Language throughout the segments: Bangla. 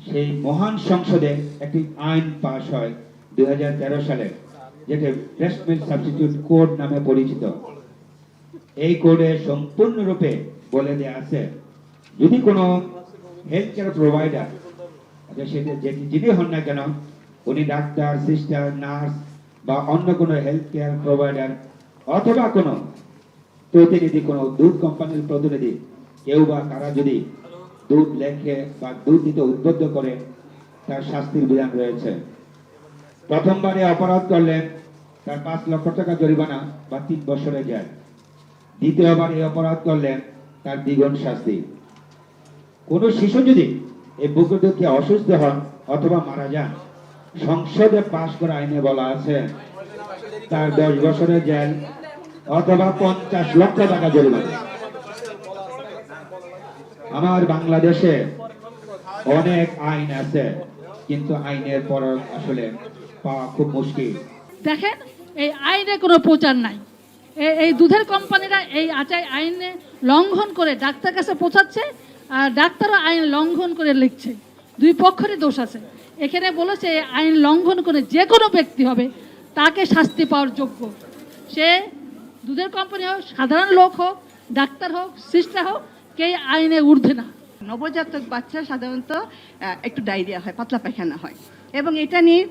সেই মহান সংসদে একটি আইন পাশ হয় 2013 সালে, যেটা ব্রেস্ট মিল্ক সাবস্টিটিউট কোড নামে পরিচিত। এই কোডে সম্পূর্ণরূপে বলে দেয়া আছে, যদি কোনো হেলথ কেয়ার প্রোভাইডার, সেটা যিনি হন না কেন, উনি ডাক্তার, সিস্টার, নার্স বা অন্য কোনো হেলথ কেয়ার প্রোভাইডার অথবা কোনো প্রতিনিধি, কোনো দুধ কোম্পানির প্রতিনিধি, কেউ বা তারা যদি দুধ লেখে বা দুধ দিতে উদ্বুদ্ধ করে, তার শাস্তির বিধান রয়েছে। প্রথমবারে অপরাধ করলে তার 5 লক্ষ টাকা জরিমানা বা 3 বছরের জেল। দ্বিতীয়বারে অপরাধ করলে তার দ্বিগুণ শাস্তি। কোন শিশু যদি এই বুকুটুকে অসুস্থ হন অথবা মারা যান, সংসদে পাশ করা আইনে বলা আছে তার 10 বছরের জেল অথবা 50 লক্ষ টাকা জরিমানা। আমার বাংলাদেশে অনেক আইন আছে, কিন্তু আইনের পর আসলে পাওয়া খুব মুশকিল। দেখেন, এই আইনে কোনো প্রচার নাই। এই দুধের কোম্পানিরা এই আইনে লঙ্ঘন করে ডাক্তার কাছে পৌঁছাচ্ছে, আর ডাক্তারও আইন লঙ্ঘন করে লিখছে। দুই পক্ষেরই দোষ আছে। এখানে বলেছে আইন লঙ্ঘন করে যে কোনো ব্যক্তি হবে তাকে শাস্তি পাওয়ার যোগ্য। সে দুধের কোম্পানি হোক, সাধারণ লোক হোক, ডাক্তার হোক, সিস্টার হোক, কে আইনে ঊর্ধ্বে না। নবজাতক বাচ্চা সাধারণত একটু ডায়রিয়া হয়, পাতলা পায়খানা হয়, এবং এটা নিয়ে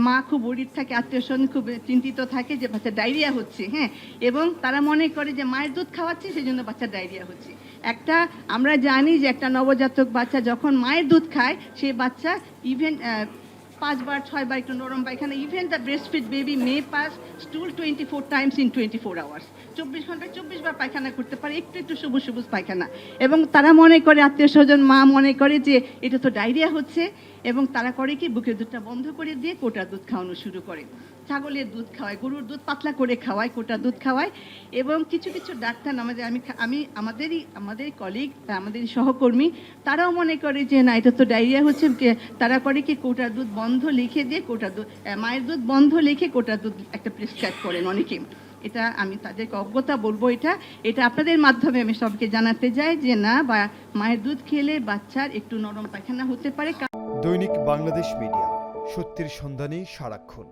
মা খুব ওরিড থাকে, আত্মীয়স্বজন খুব চিন্তিত থাকে যে বাচ্চা ডায়রিয়া হচ্ছে। হ্যাঁ, এবং তারা মনে করে যে মায়ের দুধ খাওয়াচ্ছে সেই জন্য বাচ্চা ডায়রিয়া হচ্ছে। আমরা জানি যে একটা নবজাতক বাচ্চা যখন মায়ের দুধ খায়, সেই বাচ্চা ইভেন 5 বার 6 বার একটু নরম পায়খানা, even the breast feed baby May pass স্টুল 24 Times in 24 hours. 24 ঘন্টায় 24 বার পায়খানা করতে পারে, একটু সবুজ সবুজ পায়খানা। এবং তারা মনে করে, আত্মীয় স্বজন মা মনে করে যে এটা তো ডায়রিয়া হচ্ছে, এবং তারা করে কি বুকের দুধটা বন্ধ করে দিয়ে কোটার দুধ খাওয়ানো শুরু করে। ছাগলের দুধ খাওয়ায়, গরুর দুধ পাতলা করে খাওয়ায়, কোটা দুধ খাওয়ায়। এবং কিছু ডাক্তার আমাদের কলিগ, আমাদের সহকর্মী, তারাও মনে করে যে না, এটা তো ডায়রিয়া হচ্ছে। তারা করে কি কোটার দুধ বন্ধ লিখে দিয়ে মায়ের দুধ বন্ধ লিখে কোটার দুধ একটা প্রেসক্রাইব করেন অনেকে। এটা আমি তাদেরকে অজ্ঞতা বলবো, এটা আপনাদের মাধ্যমে আমি সবকে জানাতে চাই যে না, বা মায়ের দুধ খেলে বাচ্চার একটু নরম পায়খানা হতে পারে। দৈনিক বাংলাদেশ মিডিয়া, সত্যের সন্ধানে সারাক্ষণ।